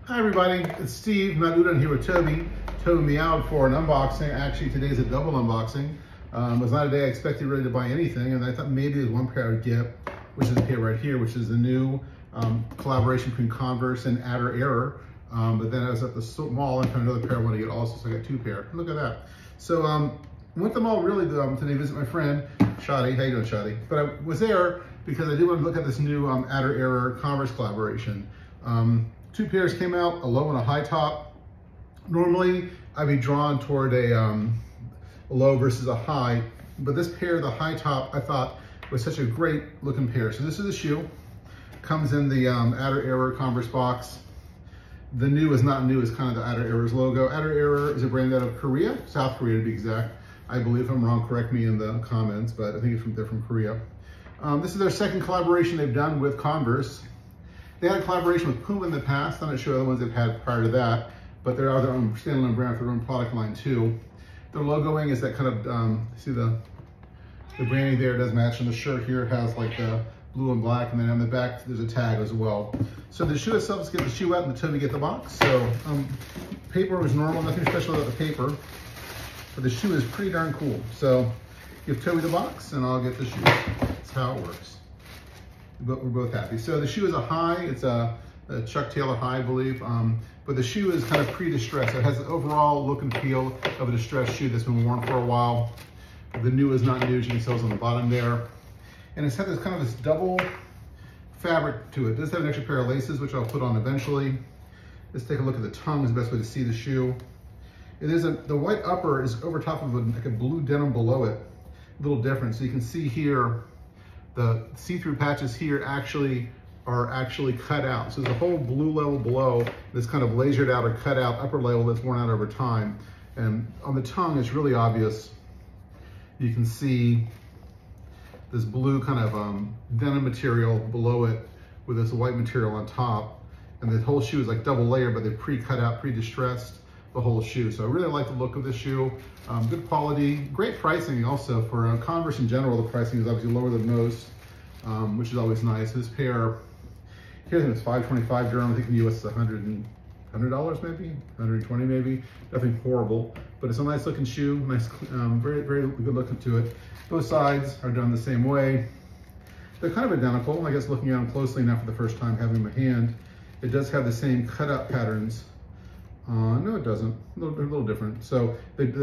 Hi everybody, it's Steve, NotUdon here with Toby. Toby meowed for an unboxing. Actually, today's a double unboxing. It was not a day I expected really to buy anything, and I thought maybe there's one pair I would get, which is the pair right here, which is the new collaboration between Converse and Ader. But then I was at the mall and found another pair I want to get also, so I got two pair. Look at that. So went to the mall really today to visit my friend, Shadi. How you doing, Shadi? But I was there because I did want to look at this new Ader Converse collaboration. Two pairs came out, a low and a high top. Normally, I'd be drawn toward a low versus a high, but this pair, the high top, I thought was such a great looking pair. So this is the shoe. Comes in the Ader Converse box. The new is not new, it's kind of the Ader's logo. Ader is a brand out of Korea, South Korea to be exact. I believe if I'm wrong, correct me in the comments, but I think they're from Korea. This is their second collaboration they've done with Converse. They had a collaboration with Puma in the past. I'm not sure the other ones they've had prior to that, but they're their own standalone brand for their own product line too. Their logoing is that kind of, see the branding there does match, and the shirt here has like the blue and black, and then on the back there's a tag as well. So the shoe itself, let's get the shoe out and the Toby get the box. So paper was normal, nothing special about the paper, but the shoe is pretty darn cool. So give Toby the box and I'll get the shoe. That's how it works. But we're both happy. So the shoe is a high, it's a Chuck Taylor high, I believe, but the shoe is kind of pre-distressed. It has the overall look and feel of a distressed shoe that's been worn for a while. The new is not new, as you can tell, on the bottom there. And it's had this kind of this double fabric to it. It does have an extra pair of laces, which I'll put on eventually. Let's take a look at the tongue, is the best way to see the shoe. It is the white upper is over top of like a blue denim below it. A little different. So you can see here, the see-through patches here are actually cut out. So there's a whole blue level below that's kind of lasered out or cut out upper level that's worn out over time. And on the tongue, it's really obvious. You can see this blue kind of denim material below it with this white material on top. And the whole shoe is like double layered, but they're pre-cut out, pre-distressed, the whole shoe. So I really like the look of this shoe. Good quality, great pricing also. For Converse in general, the pricing is obviously lower than most, which is always nice. This pair, here I think it's $525 dirham. I think in the US it's $100 maybe, 120 maybe. Nothing horrible, but it's a nice looking shoe. Nice, very, very good looking to it. Both sides are done the same way. They're kind of identical. I guess looking at them closely now for the first time, having them in my hand, it does have the same cutout patterns. No, it doesn't. A little different. So it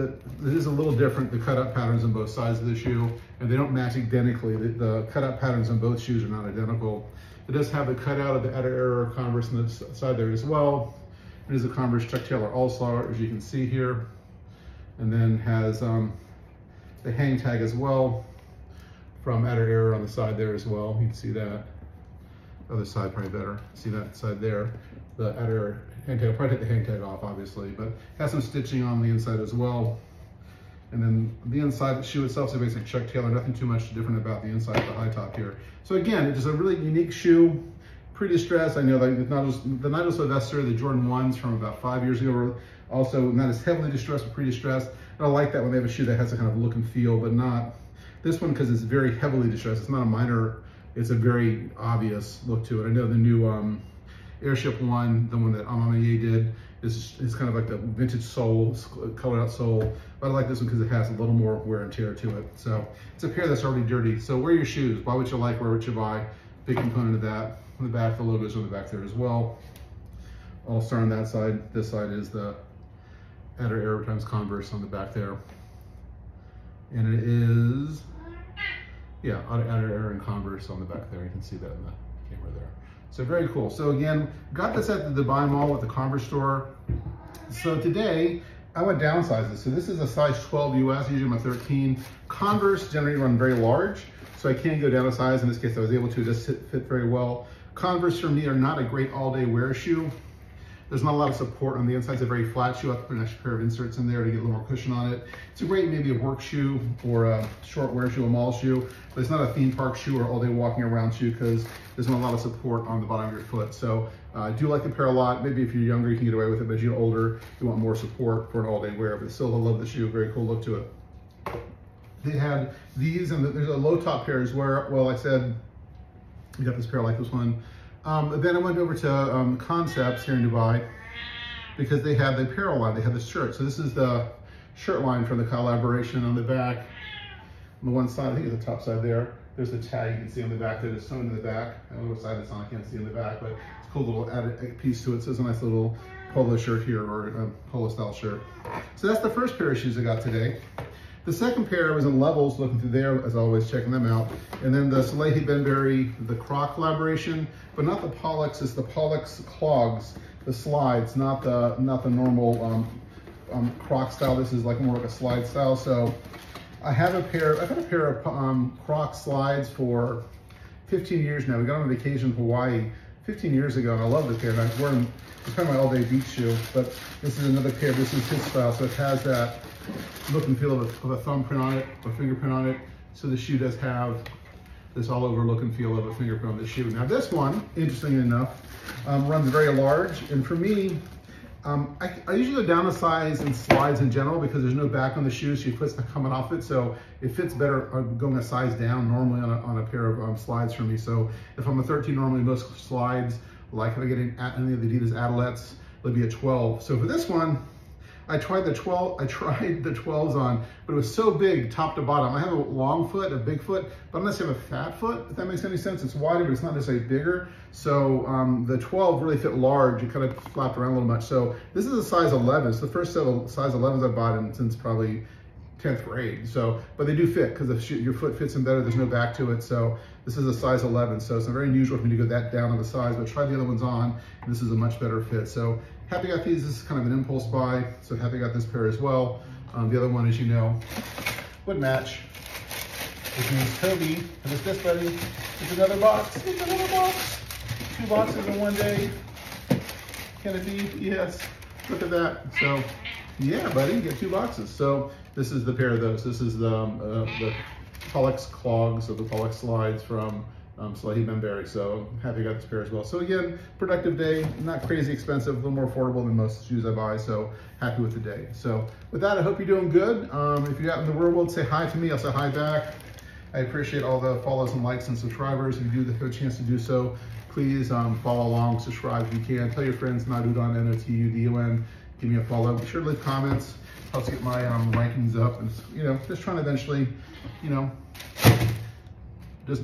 is a little different, the cutout patterns on both sides of the shoe, and they don't match identically. The cutout patterns on both shoes are not identical. It does have the cutout of the Ader Converse on the side there as well. It is a Converse Chuck Taylor All-Star, as you can see here. And then has the hang tag as well from Ader on the side there as well. You can see that. Other side probably better. See that side there. The Ader hang tag, I'll probably take the hang tag off obviously, but has some stitching on the inside as well. And then the inside, the shoe itself is a basic Chuck Taylor, nothing too much different about the inside of the high top here. So again, it's just a really unique shoe, pre-distressed. I know that the Nigel Sylvester, the Jordan 1s from about 5 years ago were also not as heavily distressed, but pre-distressed. And I like that when they have a shoe that has a kind of look and feel, but not this one because it's very heavily distressed. It's not a minor, it's a very obvious look to it. I know the new Airship one, the one that Amamiye did, is kind of like the vintage sole, colored out sole. But I like this one because it has a little more wear and tear to it. So it's a pair that's already dirty. So wear your shoes. Buy what you like, wear what you buy. Big component of that. On the back, the logo's on the back there as well. All-Star on that side. This side is the Ader times Converse on the back there. And it is, yeah, Ader and Converse on the back there. You can see that in the camera there. So very cool. So again, got this at the Dubai Mall at the Converse store. So today, I went downsize this. So this is a size 12 US, usually I'm a 13. Converse generally run very large, so I can't go down a size. In this case, I was able to just fit very well. Converse for me are not a great all-day wear shoe. There's not a lot of support on the inside. It's a very flat shoe. I have to put an extra pair of inserts in there to get a little more cushion on it. It's a great maybe a work shoe or a short wear shoe, a mall shoe, but it's not a theme park shoe or all day walking around shoe because there's not a lot of support on the bottom of your foot. So I do like the pair a lot. Maybe if you're younger, you can get away with it, but as you're older, you want more support for an all day wear, but still I love the shoe. Very cool look to it. They had these, and there's a low top pair as well. I said, we got this pair like this one. Then I went over to Concepts here in Dubai because they have the apparel line, they have the shirt. So this is the shirt line from the collaboration on the back. On the one side, I think it's the top side there. There's the tag you can see on the back. There's sewn in the back. I don't know what side it's on, I can't see in the back, but it's a cool little added piece to it. So it's a nice little polo shirt here, or a polo style shirt. So that's the first pair of shoes I got today. The second pair was in Levels, looking through there, as always, checking them out. And then the Salehe Bembury, the Croc collaboration, but not the Pollex, it's the Pollex clogs, the slides, not the normal Croc style. This is like more like a slide style. So I've had a pair of Croc slides for 15 years now. We got on vacation in Hawaii 15 years ago, and I love the pair. I wear them, it's kind of my all-day beach shoe, but this is another pair. This is his style, so it has that look and feel of a thumbprint on it, or fingerprint on it. So the shoe does have this all over look and feel of a fingerprint on the shoe. Now this one, interestingly enough, runs very large, and for me, I usually go down a size in slides in general because there's no back on the shoe, so your foot's not coming off it, so it fits better going a size down normally on a pair of slides for me. So if I'm a 13 normally, most slides, like if I get any of the Adidas Adelettes, it'll be a 12. So for this one, I tried the 12s on, but it was so big top to bottom. I have a long foot, a big foot, but unless you have a fat foot, if that makes any sense, it's wider, but it's not necessarily bigger. So the 12 really fit large. It kind of flapped around a little much. So this is a size 11. It's the first set of size 11s I've bought since probably 10th grade. So, but they do fit because your foot fits in better. There's no back to it. So this is a size 11. So it's not very unusual for me to go that down on the size, but try the other ones on. This is a much better fit. So happy I got these. This is kind of an impulse buy. So happy I got this pair as well. The other one, as you know, would match. Which means Toby, and it's this, buddy. It's another box. It's another box. 2 boxes in one day. Can it be? Yes. Look at that. So yeah, buddy, get 2 boxes. So this is the pair of those. This is the Pollex clogs, or the Pollex slides from Salehe Bembury. So I'm happy I got this pair as well. So again, productive day, not crazy expensive, a little more affordable than most shoes I buy. So happy with the day. So with that, I hope you're doing good. If you're out in the real world, say hi to me. I'll say hi back. I appreciate all the follows and likes and subscribers. If you do have a chance to do so, please follow along, subscribe if you can. Tell your friends, NotUdon, NotUdon. Give me a follow. Be sure to leave comments. Helps get my rankings up, and just trying to eventually, I'll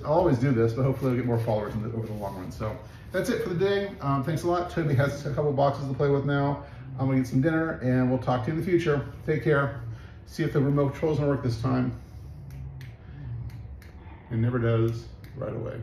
always do this, but hopefully I'll get more followers over the long run. So that's it for the day. Thanks a lot. Toby has a couple boxes to play with now. I'm gonna get some dinner, and we'll talk to you in the future. Take care. See if the remote control's gonna work this time. It never does right away.